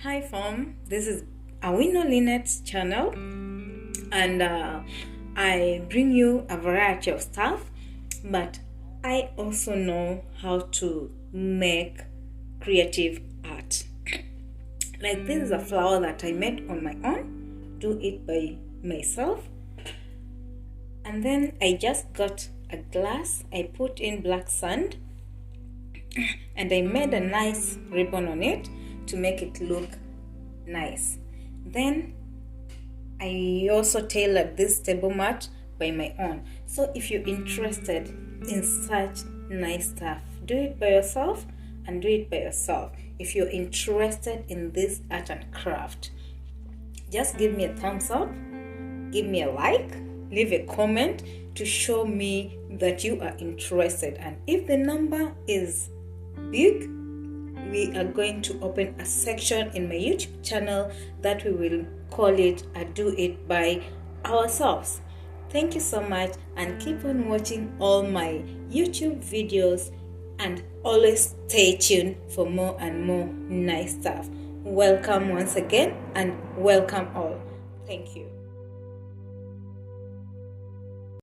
Hi fam, this is awinolinet channel, and I bring you a variety of stuff, but I also know how to make creative art. Like, this is a flower that I made on my own, do it by myself, and then I just got a glass, I put in black sand, and I made a nice ribbon on it to make it look nice. Then I also tailored this table mat by my own. So if you're interested in such nice stuff, do it by yourself and do it by yourself. If you're interested in this art and craft, just give me a thumbs up, give me a like, leave a comment to show me that you are interested. And if the number is big, we are going to open a section in my YouTube channel that we will call it a Do It By Ourselves. Thank you so much, and keep on watching all my YouTube videos, and always stay tuned for more and more nice stuff. Welcome once again, and welcome all. Thank you.